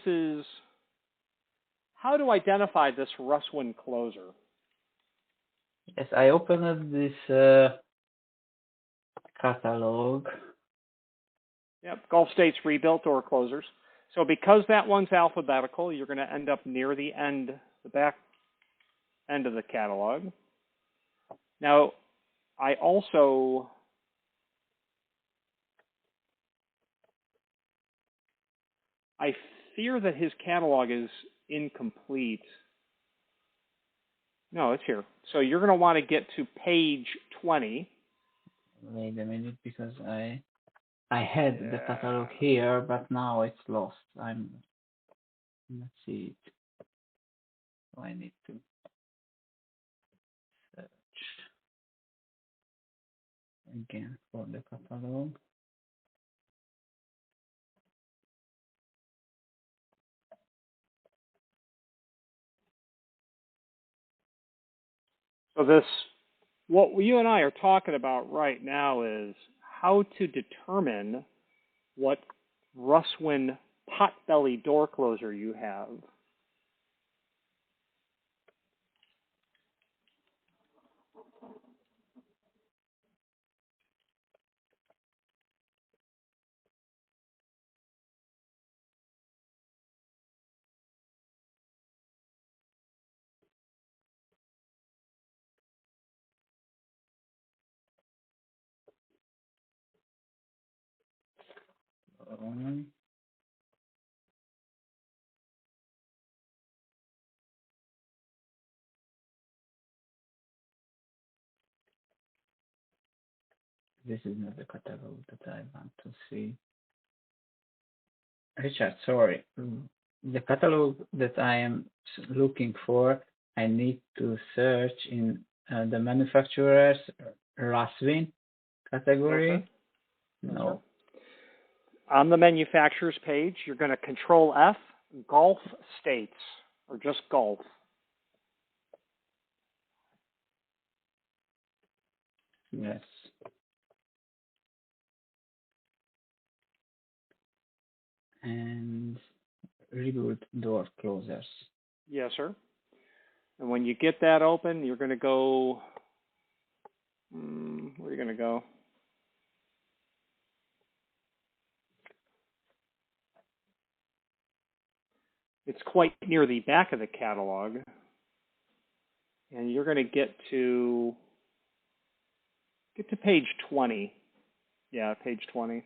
is how to identify this Russwin closer. Yes, I opened this catalog. Yep, Gulf States rebuilt door closers. So because that one's alphabetical, you're going to end up near the end, the back end of the catalog. Now, I fear that his catalog is incomplete. No, it's here. So you're going to want to get to page 20. Wait a minute, because I had the catalog here, but now it's lost. Let's see it. So I need to search again for the catalog. So what you and I are talking about right now is how to determine what Russwin Potbelly door closer you have. This is not the catalog that I want to see. Richard, sorry. The catalog that I am looking for, I need to search in the manufacturer's Russwin category. Okay. No. Okay. On the manufacturer's page, you're going to Control F, Gulf States, or just Gulf. Yes. And rebuild door closers. Yes, sir. And when you get that open, you're going to go, where are you going to go? It's quite near the back of the catalog. And you're going to get to page 20. Yeah, page 20.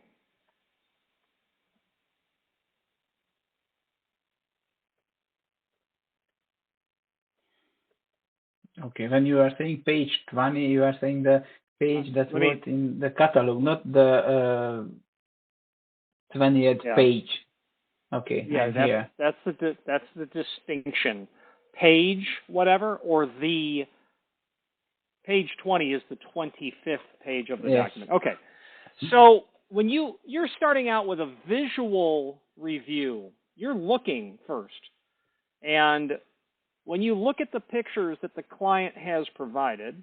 Okay, when you are saying page 20, you are saying the page that was in the catalog, not the 20th page. Okay, yeah, that's the distinction. Page whatever, or the page 20 is the 25th page of the document. Okay, so when you're starting out with a visual review, you're looking first, and when you look at the pictures that the client has provided,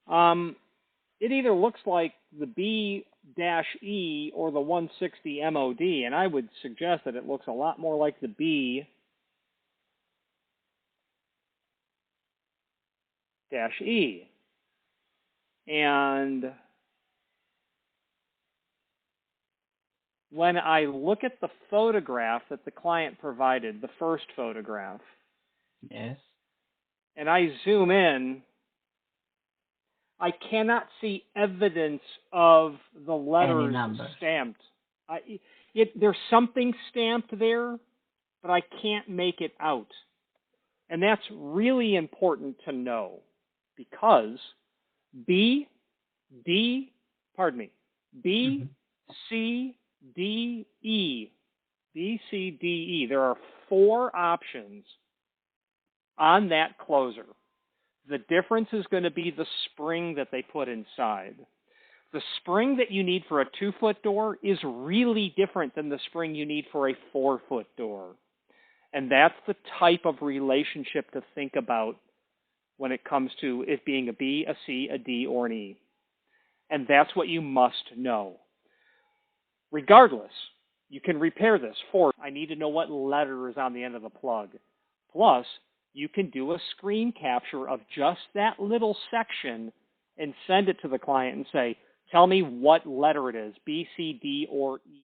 it either looks like the B-E or the 160 MOD, and I would suggest that it looks a lot more like the B-E. And when I look at the photograph that the client provided, the first photograph, yes, and I zoom in, I cannot see evidence of the letters stamped. There's something stamped there, but I can't make it out. And that's really important to know because B, C, D, E, there are 4 options on that closer. The difference is going to be the spring that they put inside. The spring that you need for a 2-foot door is really different than the spring you need for a 4-foot door. And that's the type of relationship to think about when it comes to it being a B, a C, a D, or an E. And that's what you must know. Regardless, You can repair this. Fourth, I need to know what letter is on the end of the plug. Plus, you can do a screen capture of just that little section and send it to the client and say, tell me what letter it is, B, C, D, or E.